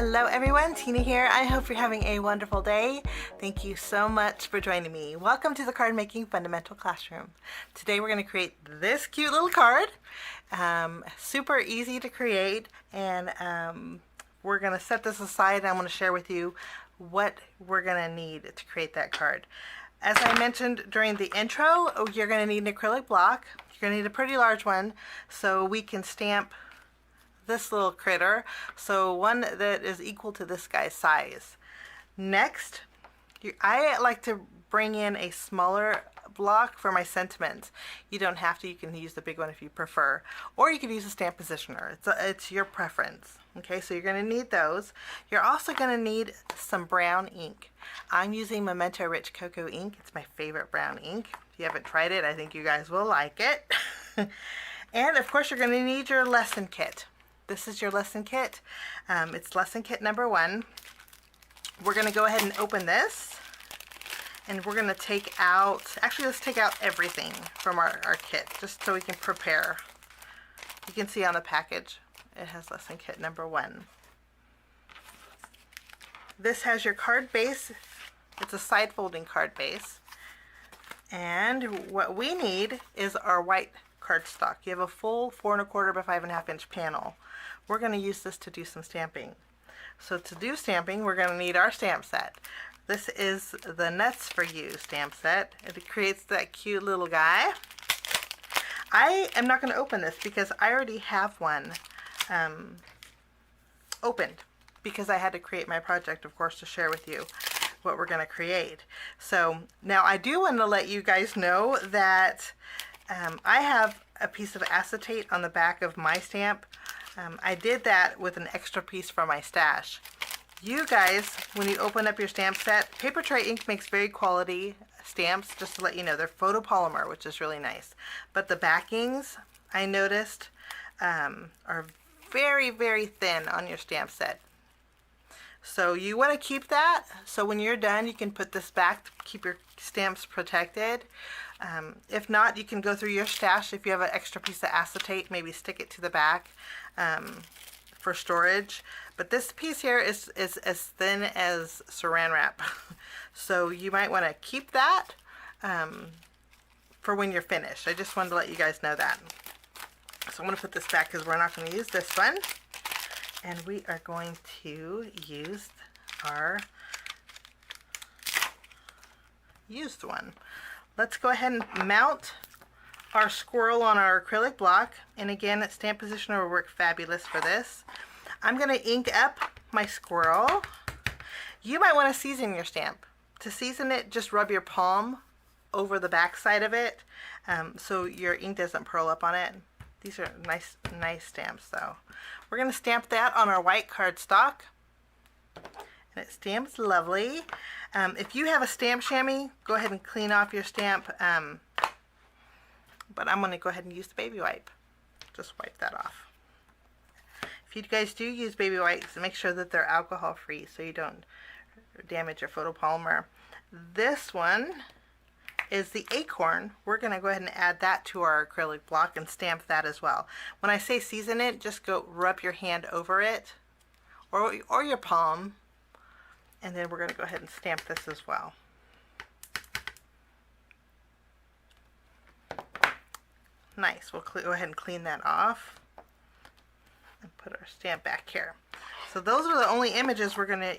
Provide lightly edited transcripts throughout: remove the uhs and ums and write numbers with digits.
Hello everyone, Tina here. I hope you're having a wonderful day. Thank you so much for joining me. Welcome to the Card Making Fundamental Classroom. Today we're going to create this cute little card. Super easy to create, and we're going to set this aside and I'm going to share with you what we're going to need to create that card. As I mentioned during the intro, you're going to need an acrylic block. You're going to need a pretty large one so we can stamp this little critter, so one that is equal to this guy's size. Next, I like to bring in a smaller block for my sentiments. You don't have to, you can use the big one if you prefer, or you could use a stamp positioner. It's your preference. Okay, so you're going to need those. You're also going to need some brown ink. I'm using Memento Rich Cocoa ink. It's my favorite brown ink. If you haven't tried it, I think you guys will like it. And of course you're going to need your lesson kit. This is your lesson kit. It's lesson kit number 1. We're going to go ahead and open this, and we're going to take out, actually let's take out everything from our kit just so we can prepare. You can see on the package it has lesson kit number 1. This has your card base. It's a side folding card base, and what we need is our white cardstock. You have a full 4 1/4 by 5 1/2 inch panel. We're going to use this to do some stamping. So to do stamping, we're going to need our stamp set. This is the Nuts For You stamp set. It creates that cute little guy. I am not going to open this because I already have one opened, because I had to create my project, of course, to share with you what we're going to create. So now I do want to let you guys know that I have a piece of acetate on the back of my stamp. I did that with an extra piece from my stash. You guys, when you open up your stamp set, Paper Tray Ink makes very quality stamps, just to let you know. They're photopolymer, which is really nice. But the backings, I noticed, are very, very thin on your stamp set. So you want to keep that, so when you're done you can put this back to keep your stamps protected. If not, you can go through your stash. If you have an extra piece of acetate, maybe stick it to the back for storage. But this piece here is as thin as saran wrap. So you might want to keep that for when you're finished. I just wanted to let you guys know that. So I'm going to put this back because we're not going to use this one. And we are going to use our used one. Let's go ahead and mount our squirrel on our acrylic block. And again, stamp positioner will work fabulous for this. I'm going to ink up my squirrel. You might want to season your stamp. To season it, just rub your palm over the back side of it so your ink doesn't pearl up on it. These are nice stamps though. We're going to stamp that on our white cardstock, and it stamps lovely. If you have a stamp chamois, go ahead and clean off your stamp, but I'm going to go ahead and use the baby wipe. Just wipe that off. If you guys do use baby wipes, make sure that they're alcohol free so you don't damage your photopolymer. This one is the acorn. We're going to go ahead and add that to our acrylic block and stamp that as well. When I say season it, just go rub your hand over it or your palm, and then we're going to go ahead and stamp this as well. Nice. We'll go ahead and clean that off and put our stamp back here. So those are the only images we're going to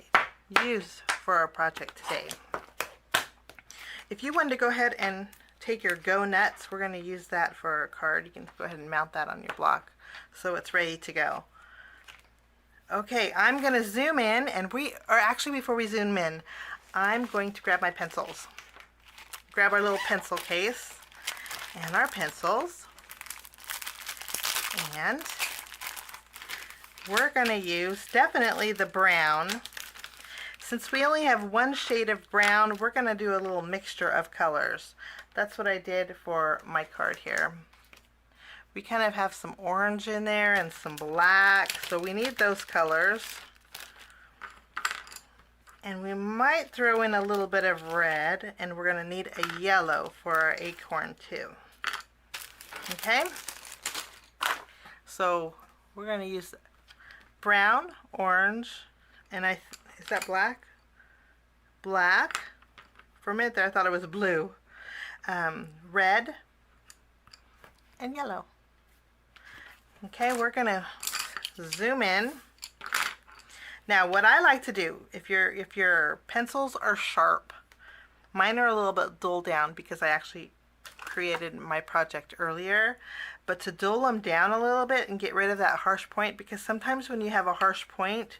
use for our project today. If you wanted to go ahead and take your Go Nuts, we're going to use that for our card. You can go ahead and mount that on your block so it's ready to go. Okay, I'm going to zoom in, and before we zoom in, I'm going to grab my pencils. Grab our little pencil case and our pencils, and we're going to use definitely the brown. Since we only have one shade of brown, we're going to do a little mixture of colors. That's what I did for my card here. We kind of have some orange in there and some black, so we need those colors. And we might throw in a little bit of red, and we're going to need a yellow for our acorn too. Okay? So we're going to use brown, orange, And is that black? Black. For a minute there I thought it was blue. Red and yellow. Okay, we're gonna zoom in. Now what I like to do, if your pencils are sharp, mine are a little bit dulled down because I actually created my project earlier, but to dull them down a little bit and get rid of that harsh point, because sometimes when you have a harsh point,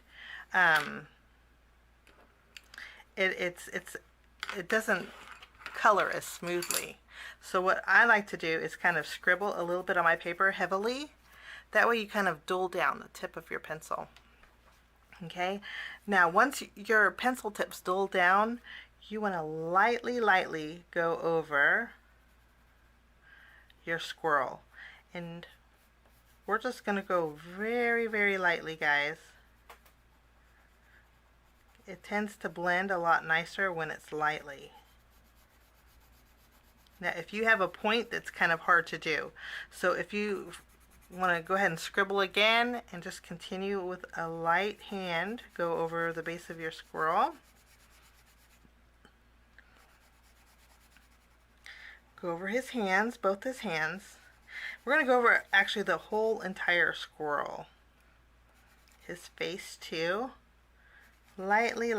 it doesn't color as smoothly. So what I like to do is kind of scribble a little bit on my paper heavily. That way you kind of dull down the tip of your pencil. Okay, now once your pencil tips dull down, you want to lightly go over your squirrel. And we're just going to go very lightly, guys. It tends to blend a lot nicer when it's lightly. Now if you have a point, that's kind of hard to do. So if you want to go ahead and scribble again and just continue with a light hand, go over the base of your squirrel. Go over his hands, both his hands. We're going to go over actually the whole entire squirrel. His face too. Lightly.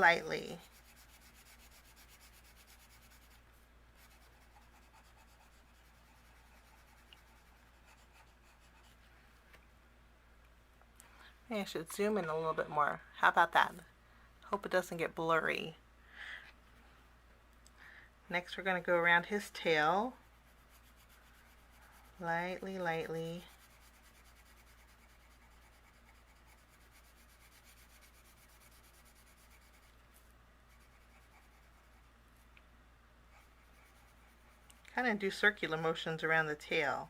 Maybe I should zoom in a little bit more. How about that? Hope it doesn't get blurry. Next we're going to go around his tail. Lightly. Kind of do circular motions around the tail.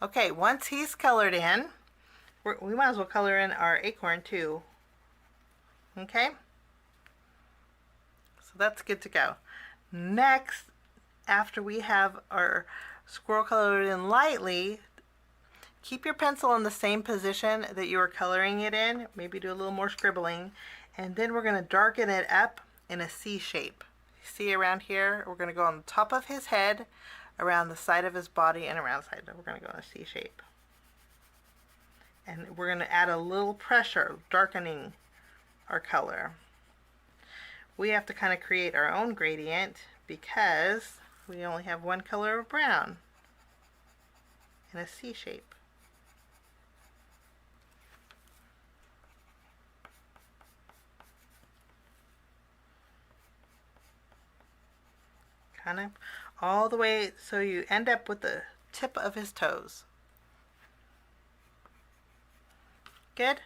Okay, once he's colored in, we might as well color in our acorn too. Okay? So that's good to go. Next, after we have our squirrel colored in lightly, keep your pencil in the same position that you were coloring it in. Maybe do a little more scribbling. And then we're going to darken it up in a C shape. See around here? We're going to go on the top of his head, around the side of his body, and around the side. We're going to go in a C shape. And we're going to add a little pressure, darkening our color. We have to kind of create our own gradient because we only have one color of brown in a C shape. Kind of all the way so you end up with the tip of his toes. Good?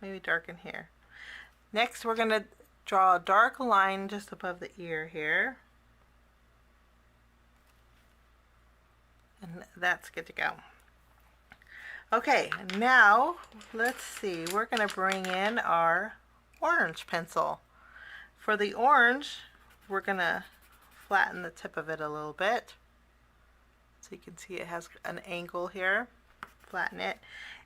Maybe darken here. Next we're going to draw a dark line just above the ear here. And that's good to go. Okay, now let's see. We're going to bring in our orange pencil. For the orange, we're going to flatten the tip of it a little bit. So you can see it has an angle here. Flatten it.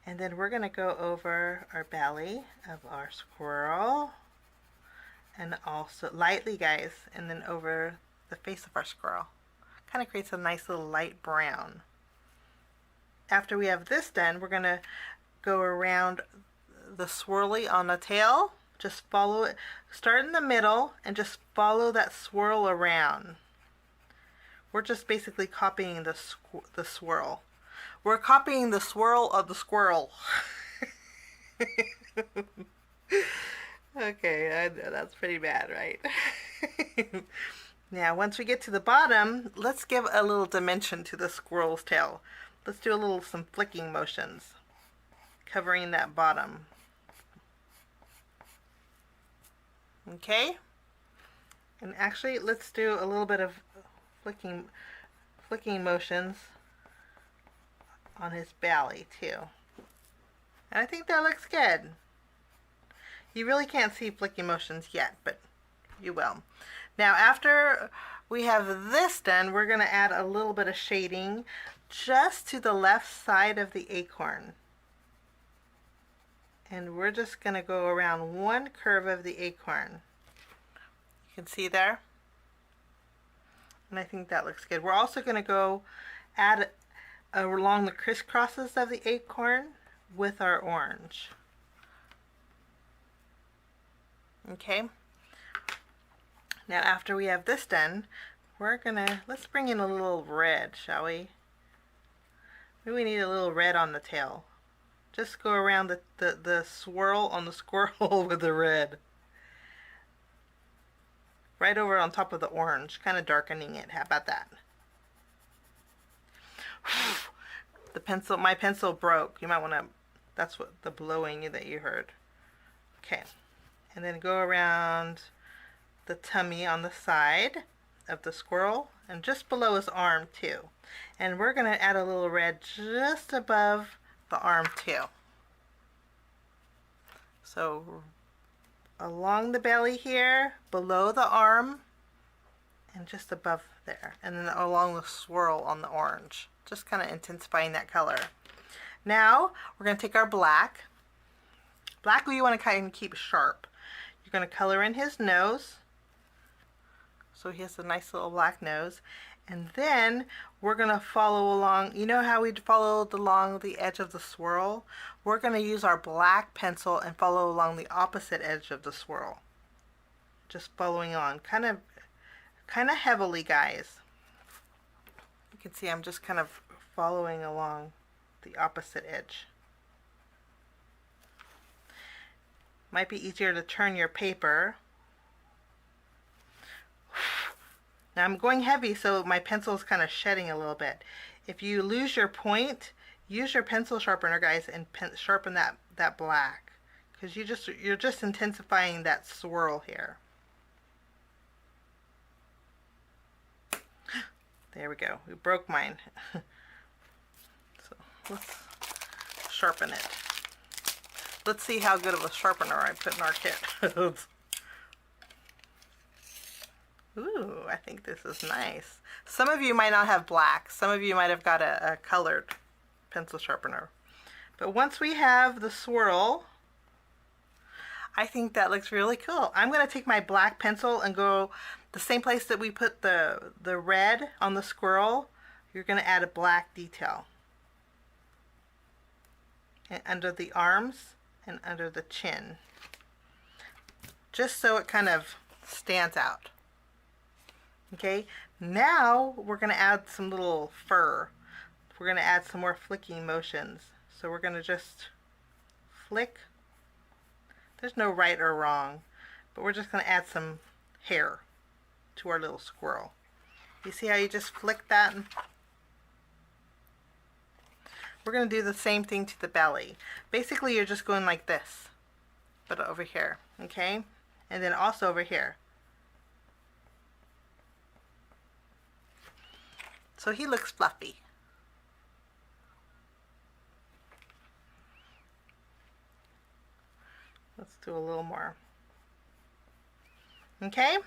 And then we're going to go over our belly of our squirrel. And also lightly, guys, and then over the face of our squirrel. Kind of creates a nice little light brown. After we have this done, we're going to go around the swirly on the tail. Just follow it. Start in the middle and just follow that swirl around. We're just basically copying the swirl. We're copying the swirl of the squirrel. Okay, that's pretty bad, right? Now, once we get to the bottom, let's give a little dimension to the squirrel's tail. Let's do some flicking motions, covering that bottom. Okay? And actually, let's do a little bit of flicking motions on his belly too. And I think that looks good. You really can't see flicking motions yet, but you will. Now after we have this done, we're going to add a little bit of shading just to the left side of the acorn. And we're just going to go around one curve of the acorn. You can see there. And I think that looks good. We're also going to go add along the crisscrosses of the acorn with our orange. Okay. Now after we have this done, let's bring in a little red, shall we? Maybe we need a little red on the tail. Just go around the swirl on the squirrel with the red. Right over on top of the orange, kind of darkening it. How about that? My pencil broke. You might want to, that's what the blowing that you heard. Okay. And then go around the tummy on the side of the squirrel and just below his arm too. And we're going to add a little red just above the arm too. So along the belly here, below the arm, and just above there. And then along the swirl on the orange. Just kind of intensifying that color. Now we're going to take our black. Black you want to kind of keep sharp. You're going to color in his nose. So he has a nice little black nose. And then we're going to follow along. You know how we followed along the edge of the swirl? We're going to use our black pencil and follow along the opposite edge of the swirl. Just following on. Kind of heavily, guys. You can see I'm just kind of following along the opposite edge. Might be easier to turn your paper. Now I'm going heavy, so my pencil is kind of shedding a little bit. If you lose your point, use your pencil sharpener, guys, and sharpen that black, because you're just intensifying that swirl here. There we go. We broke mine. So let's sharpen it. Let's see how good of a sharpener I put in our kit. Ooh, I think this is nice. Some of you might not have black. Some of you might have got a colored pencil sharpener. But once we have the swirl, I think that looks really cool. I'm going to take my black pencil and go the same place that we put the red on the squirrel. You're going to add a black detail. And under the arms and under the chin. Just so it kind of stands out. Okay, now we're going to add some little fur. We're going to add some more flicking motions. So we're going to just flick. There's no right or wrong, but we're just going to add some hair to our little squirrel. You see how you just flick that? We're going to do the same thing to the belly. Basically, you're just going like this, but over here, okay? And then also over here. So he looks fluffy. Let's do a little more. Okay?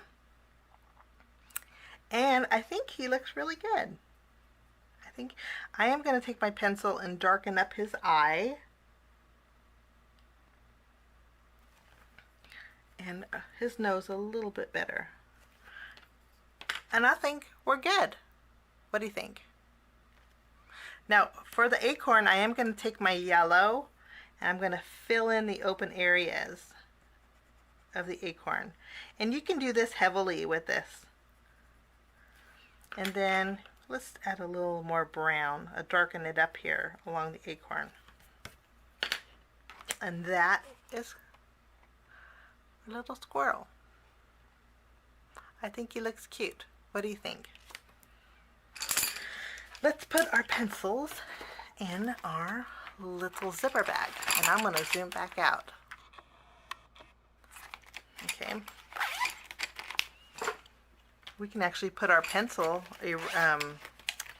And I think he looks really good. I am going to take my pencil and darken up his eye. And his nose a little bit better. And I think we're good. What do you think? Now, for the acorn, I am going to take my yellow and I'm going to fill in the open areas of the acorn. And you can do this heavily with this. And then let's add a little more brown, darken it up here along the acorn. And that is a little squirrel. I think he looks cute. What do you think? Let's put our pencils in our little zipper bag, and I'm going to zoom back out. Okay. We can actually put our pencil,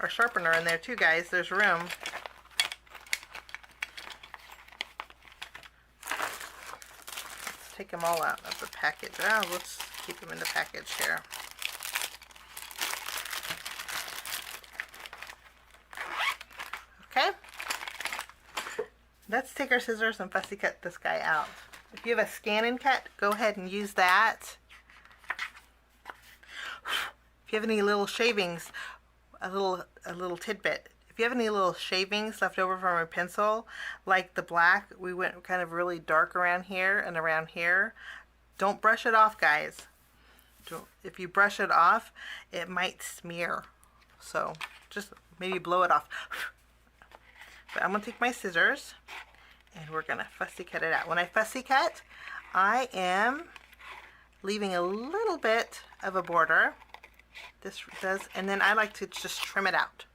our sharpener in there too, guys. There's room. Let's take them all out of the package. Let's keep them in the package here. Let's take our scissors and fussy cut this guy out. If you have a scan and cut, go ahead and use that. If you have any little shavings, a little tidbit. If you have any little shavings left over from our pencil, like the black, we went kind of really dark around here and around here. Don't brush it off, guys. If you brush it off, it might smear. So just maybe blow it off. But I'm going to take my scissors and we're going to fussy cut it out. When I fussy cut, I am leaving a little bit of a border. This does, and then I like to just trim it out.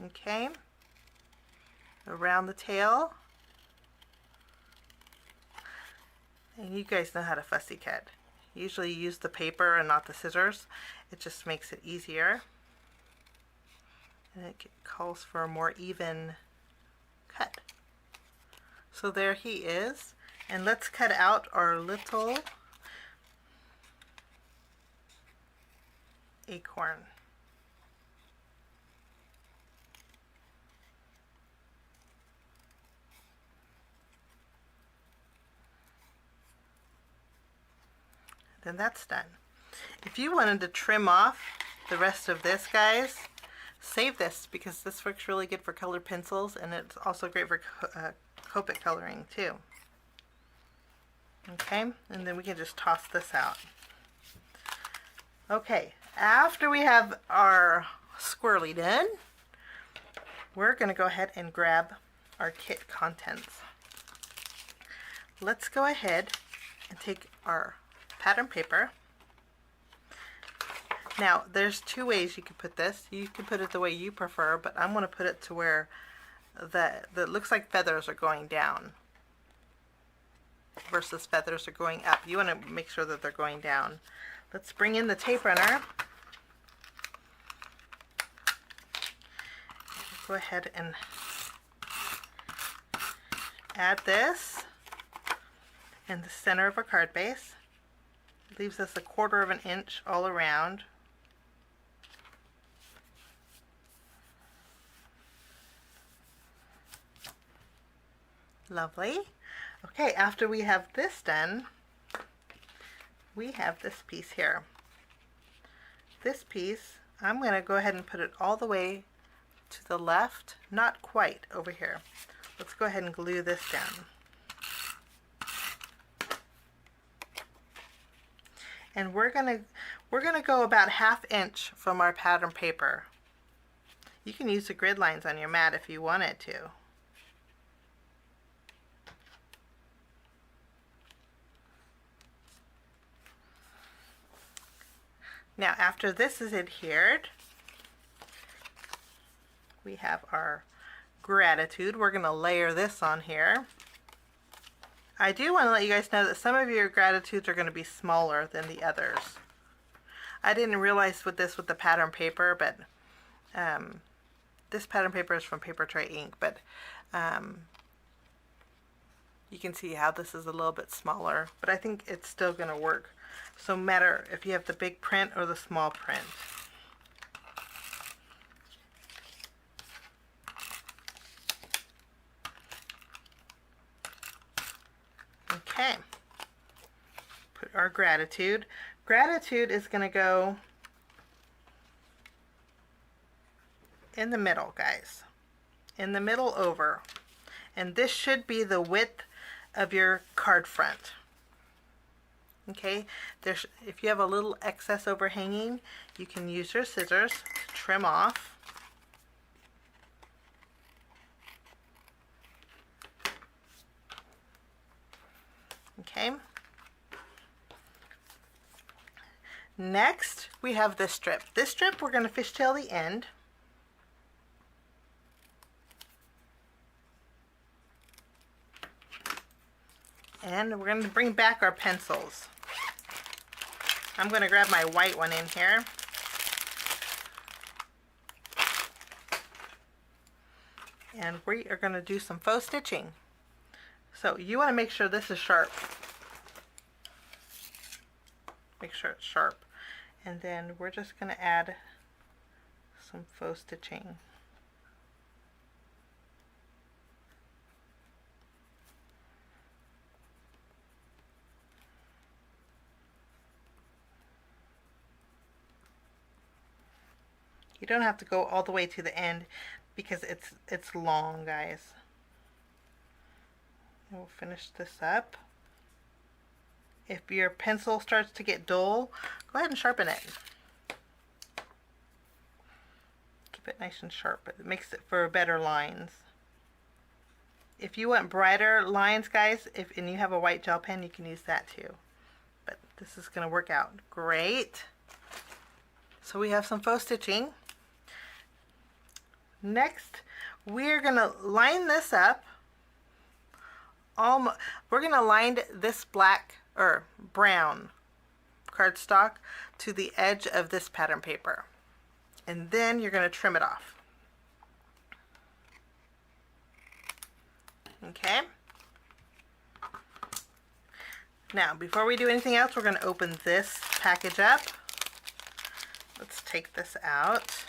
Okay, around the tail. And you guys know how to fussy cut. Usually use the paper and not the scissors. It just makes it easier. And it calls for a more even cut. So there he is. And let's cut out our little acorn. Then that's done. If you wanted to trim off the rest of this, guys, save this because this works really good for colored pencils, and it's also great for Copic coloring too. Okay, and then we can just toss this out. Okay, after we have our squirrely done, we're going to go ahead and grab our kit contents. Let's go ahead and take our pattern paper. Now, there's two ways you could put this. You can put it the way you prefer, but I'm going to put it to where that looks like feathers are going down versus feathers are going up. You want to make sure that they're going down. Let's bring in the tape runner. Go ahead and add this in the center of our card base. Leaves us 1/4 of an inch all around. Lovely. Okay, after we have this done, we have this piece here. This piece, I'm going to go ahead and put it all the way to the left, not quite over here. Let's go ahead and glue this down. And we're gonna go about 1/2 inch from our pattern paper. You can use the grid lines on your mat if you wanted to. Now, after this is adhered, we have our gratitude. We're going to layer this on here. I do want to let you guys know that some of your gratitudes are going to be smaller than the others. I didn't realize with the pattern paper, but this pattern paper is from Paper Tray Ink, but you can see how this is a little bit smaller, but I think it's still going to work. So no matter if you have the big print or the small print. Okay, put our gratitude. Gratitude is going to go in the middle, guys. In the middle over. And this should be the width of your card front. Okay, if you have a little excess overhanging, you can use your scissors to trim off. Okay. Next, we have this strip. This strip, we're going to fishtail the end. And we're going to bring back our pencils. I'm going to grab my white one in here. And we are going to do some faux stitching. So you want to make sure this is sharp. Make sure it's sharp. And then we're just going to add some faux stitching. You don't have to go all the way to the end because it's long, guys. We'll finish this up. If your pencil starts to get dull, go ahead and sharpen it. Keep it nice and sharp. It makes it for better lines. If you want brighter lines, guys, and you have a white gel pen, you can use that too. But this is going to work out great. So we have some faux stitching. Next, we're going to line this up. We're going to line this black or brown cardstock to the edge of this pattern paper, and then you're going to trim it off. Okay. Now, before we do anything else, we're going to open this package up. Let's take this out.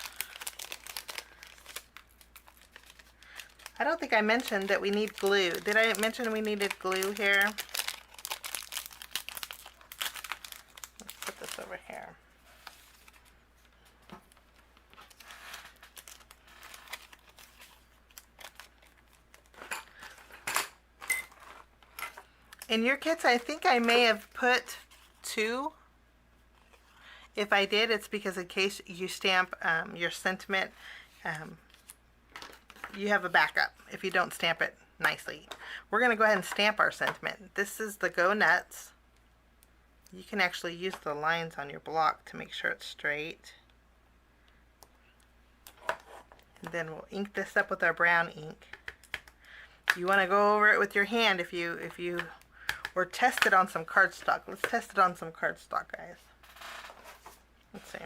I don't think I mentioned that we need glue. Did I mention we needed glue here? Let's put this over here. In your kits, I think I may have put 2. If I did, it's because in case you stamp your sentiment, you have a backup if you don't stamp it nicely. We're going to go ahead and stamp our sentiment. This is the Go Nuts. You can actually use the lines on your block to make sure it's straight. And then we'll ink this up with our brown ink. You want to go over it with your hand if you or test it on some cardstock. Let's test it on some cardstock, guys. Let's see.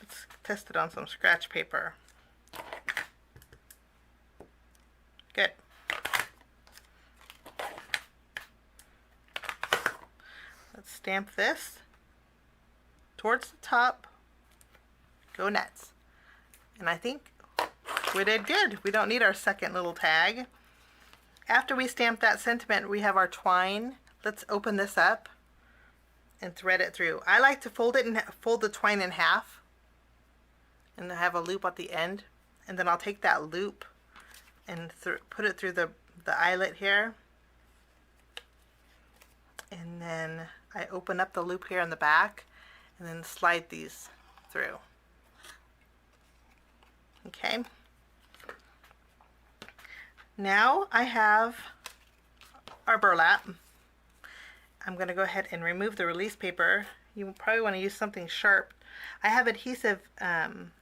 Let's test it on some scratch paper. Good. Let's stamp this towards the top. Go Nuts. And I think we did good. We don't need our second little tag. After we stamp that sentiment, we have our twine. Let's open this up and thread it through. I like to fold the twine in half and have a loop at the end. And then I'll take that loop and put it through the eyelet here. And then I open up the loop here in the back and then slide these through. Okay. Now I have our burlap. I'm going to go ahead and remove the release paper. You probably want to use something sharp. I have adhesive on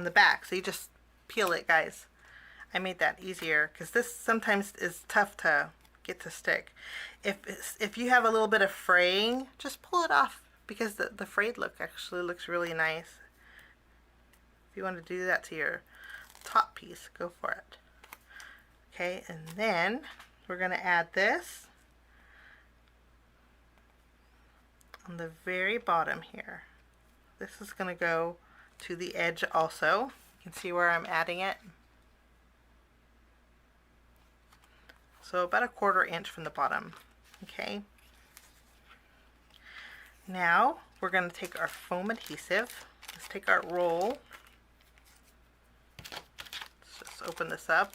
the back, so you just peel it, guys. I made that easier because this sometimes is tough to get to stick. If you have a little bit of fraying, just pull it off because the frayed look actually looks really nice. If you want to do that to your top piece, go for it. Okay, and then we're going to add this on the very bottom here. This is going to go to the edge also. You can see where I'm adding it. So about 1/4 inch from the bottom. Okay. Now we're going to take our foam adhesive. Let's take our roll. Let's just open this up.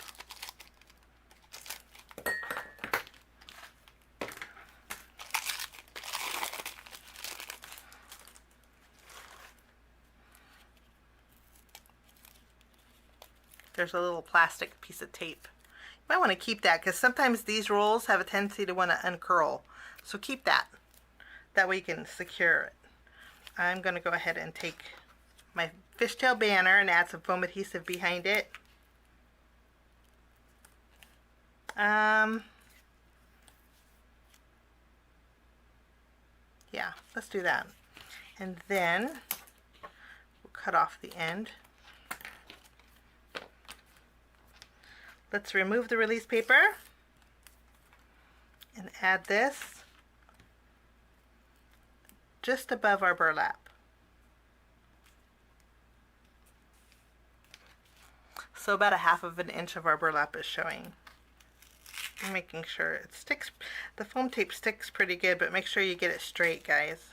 There's a little plastic piece of tape. You might want to keep that because sometimes these rolls have a tendency to want to uncurl. So keep that. That way you can secure it. I'm going to go ahead and take my fishtail banner and add some foam adhesive behind it. Yeah, let's do that. And then we'll cut off the end. Let's remove the release paper and add this just above our burlap. So about a half of an inch of our burlap is showing. I'm making sure it sticks. The foam tape sticks pretty good, but make sure you get it straight, guys.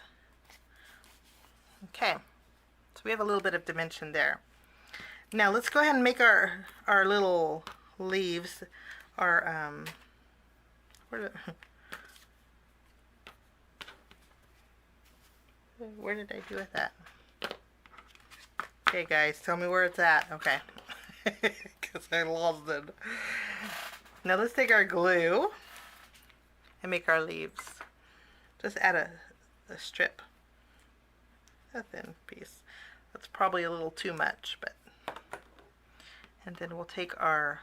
Okay, so we have a little bit of dimension there. Now let's go ahead and make our little leaves, where did I do with that? Okay guys, tell me where it's at. Okay, because I lost it. Now let's take our glue and make our leaves. Just add a strip, a thin piece. That's probably a little too much, but. And then we'll take our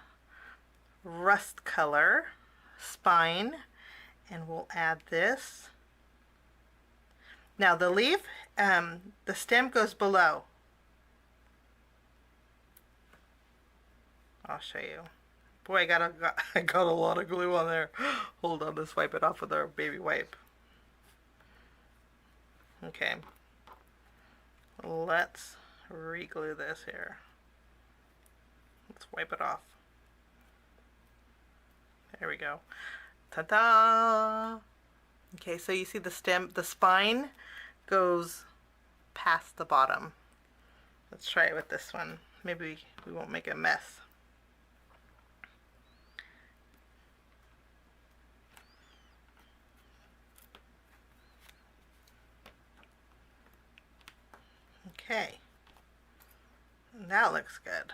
rust color spine and we'll add this. Now the leaf, the stem goes below. I'll show you. Boy, I got a lot of glue on there. Hold on, let's wipe it off with our baby wipe. Okay. Let's re-glue this here. Let's wipe it off. There we go. Ta-da! Okay, so you see the stem, the spine goes past the bottom. Let's try it with this one. Maybe we won't make a mess. Okay. That looks good.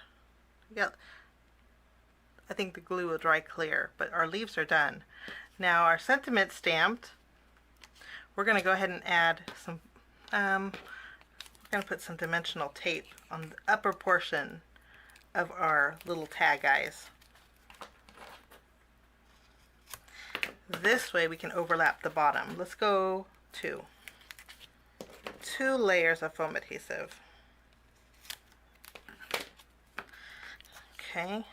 Yeah, I think the glue will dry clear, but our leaves are done. Now our sentiment stamped, we're going to go ahead and add some, we're going to put some dimensional tape on the upper portion of our little tag eyes. This way we can overlap the bottom. Let's go two layers of foam adhesive. Okay,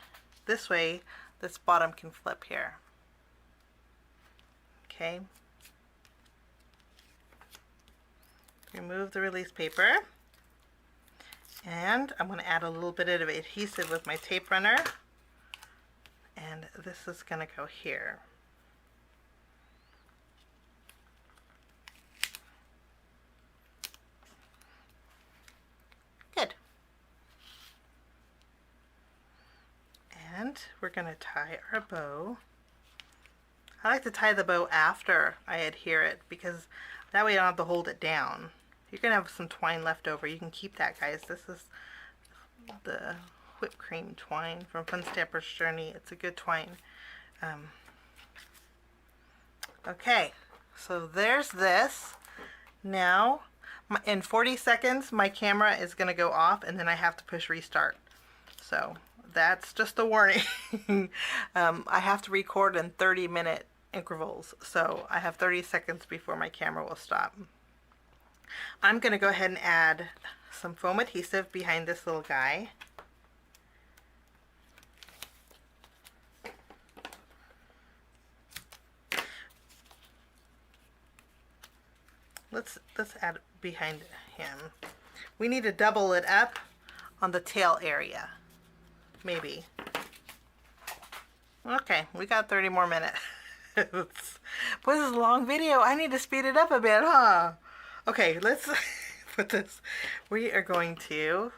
this way this bottom can flip here. Okay, remove the release paper, and I'm going to add a little bit of adhesive with my tape runner, and this is going to go here. Good. And we're going to tie our bow. I like to tie the bow after I adhere it because that way I don't have to hold it down. You're going to have some twine left over. You can keep that, guys. This is the whipped cream twine from Fun Stamper's Journey. It's a good twine. Okay, so there's this. Now, in 40 seconds, my camera is going to go off and then I have to push restart. So that's just a warning. I have to record in 30-minute intervals, so I have 30 seconds before my camera will stop. I'm going to go ahead and add some foam adhesive behind this little guy. Let's add behind him. We need to double it up on the tail area. Maybe. Okay, we got 30 more minutes. Boy, this is a long video. I need to speed it up a bit, huh? Okay, let's put this. We are going to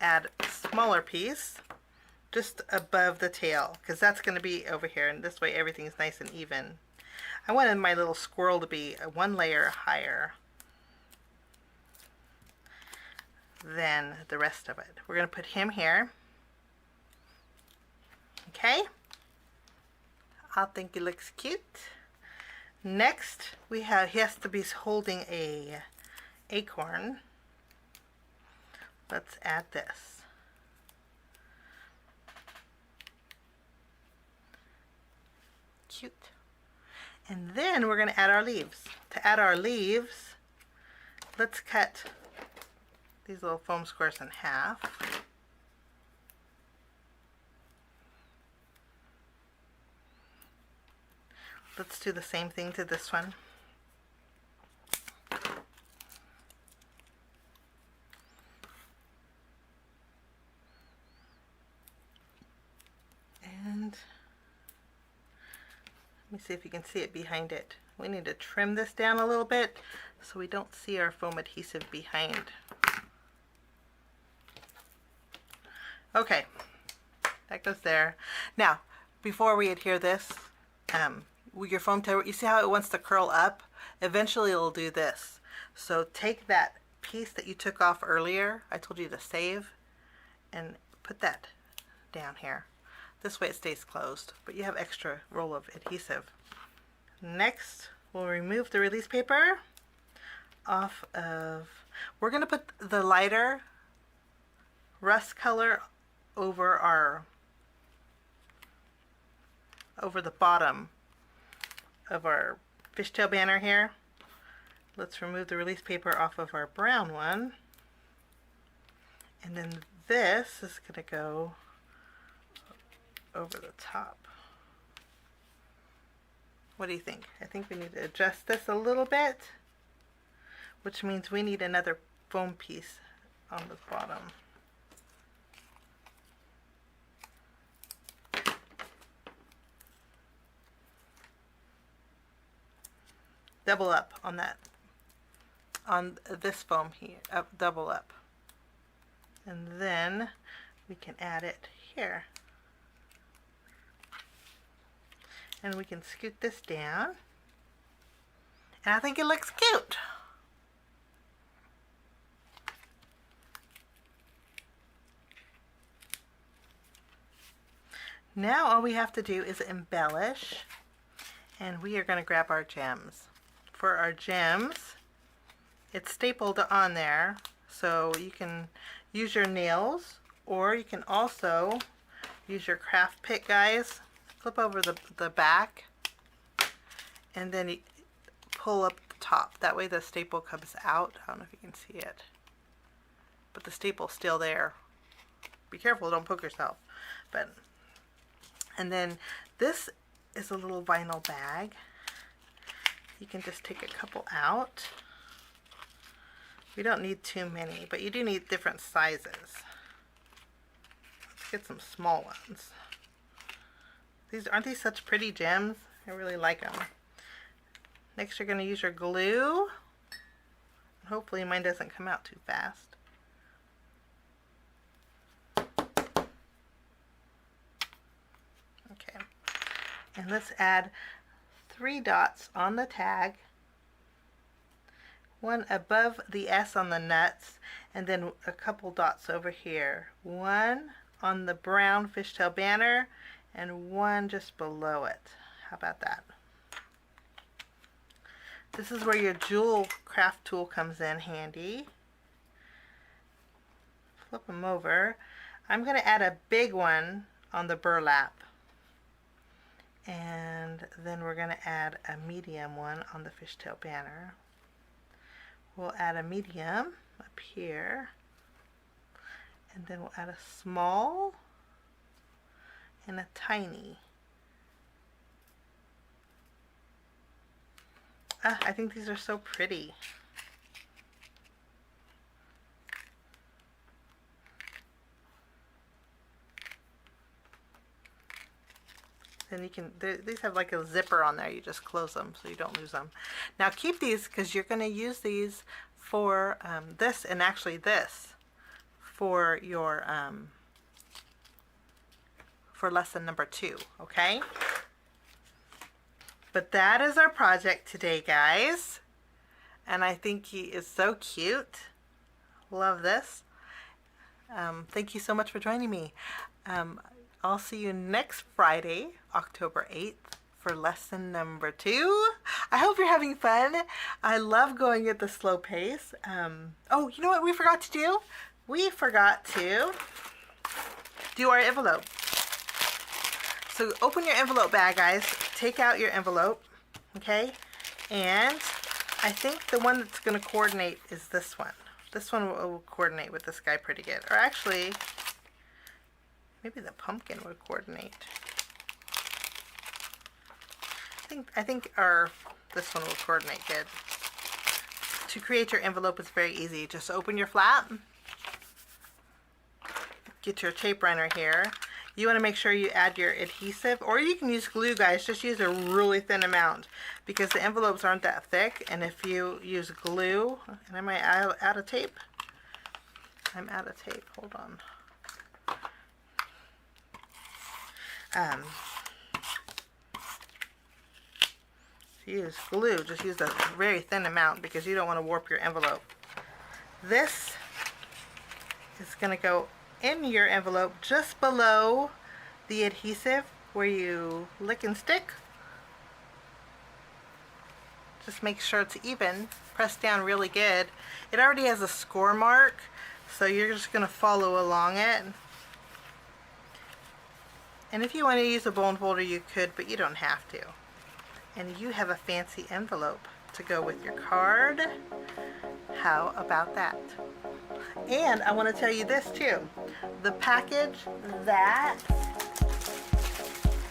add a smaller piece just above the tail, because that's going to be over here, and this way everything's nice and even. I wanted my little squirrel to be one layer higher than the rest of it. We're going to put him here. Okay, I think it looks cute. Next, he has to be holding a acorn. Let's add this. Cute. And then we're going to add our leaves. To add our leaves, let's cut these little foam squares in half. Let's do the same thing to this one. And let me see if you can see it behind it. We need to trim this down a little bit so we don't see our foam adhesive behind. Okay, that goes there. Now, before we adhere this, your foam tail, you see how it wants to curl up? Eventually it'll do this. So take that piece that you took off earlier, I told you to save, and put that down here. This way it stays closed, but you have extra roll of adhesive. Next, we'll remove the release paper off of, we're going to put the lighter rust color over the bottom of our fishtail banner here. Let's remove the release paper off of our brown one. And then this is going to go over the top. What do you think? I think we need to adjust this a little bit, which means we need another foam piece on the bottom. Double up on that, on this foam here, double up. And then we can add it here. And we can scoot this down. And I think it looks cute. Now all we have to do is embellish. And we are going to grab our gems. For our gems, it's stapled on there. So you can use your nails, or you can also use your craft pick, guys. Flip over the back, and then you pull up the top. That way the staple comes out. I don't know if you can see it, but the staple's still there. Be careful, don't poke yourself. And then this is a little vinyl bag. You can just take a couple out. We don't need too many, but you do need different sizes. Let's get some small ones. Aren't these such pretty gems? I really like them. Next, you're going to use your glue. Hopefully mine doesn't come out too fast. Okay. And let's add 3 dots on the tag. One above the S on the nuts, and then a couple dots over here. One on the brown fishtail banner, and one just below it. How about that? This is where your jewel craft tool comes in handy. Flip them over. I'm going to add a big one on the burlap. And then we're going to add a medium one on the fishtail banner. We'll add a medium up here. And then we'll add a small and a tiny. I think these are so pretty. Then you can, these have like a zipper on there. You just close them so you don't lose them. Now keep these because you're going to use these for this, and actually this for your for lesson number 2, okay? But that is our project today, guys. And I think he is so cute. Love this. Thank you so much for joining me. I'll see you next Friday, October 8th, for lesson number 2. I hope you're having fun. I love going at the slow pace. Oh, you know what we forgot to do? We forgot to do our envelope. So open your envelope bag, guys. Take out your envelope, okay? And I think the one that's going to coordinate is this one. This one will coordinate with this guy pretty good. Or actually, maybe the pumpkin would coordinate. I think this one will coordinate good. To create your envelope is very easy. Just open your flap. Get your tape runner here. you want to make sure you add your adhesive, or you can use glue, guys. Just use a really thin amount because the envelopes aren't that thick. And if you use glue, and I might add a tape. I'm out of tape. Hold on. If you use glue, just use a very thin amount because you don't want to warp your envelope. This is going to go in your envelope just below the adhesive where you lick and stick. Just make sure it's even. Press down really good. It already has a score mark, so you're just going to follow along it. And if you want to use a bone folder, you could, but you don't have to. And you have a fancy envelope to go with your card. How about that? And I want to tell you this too. The package that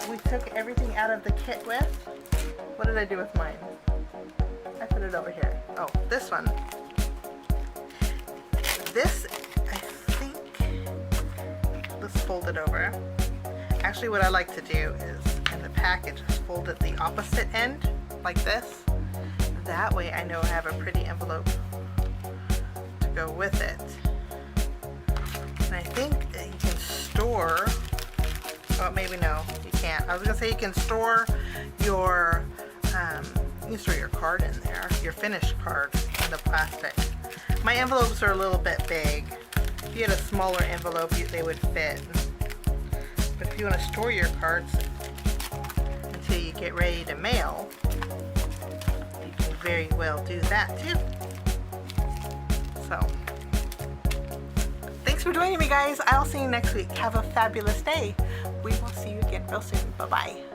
we took everything out of the kit with, what did I do with mine? I put it over here. Oh, this one. This, I think, let's fold it over. Actually, what I like to do is, in the package, is fold it the opposite end, like this. That way I know I have a pretty envelope to go with it. And I think that you can store, oh, maybe no, you can't. I was gonna say you can store your, you can store your card in there, your finished card in the plastic. My envelopes are a little bit big. If you had a smaller envelope, they would fit. But if you want to store your cards until you get ready to mail, you can very well do that too. So, thanks for joining me, guys. I'll see you next week. Have a fabulous day. We will see you again real soon. Bye-bye.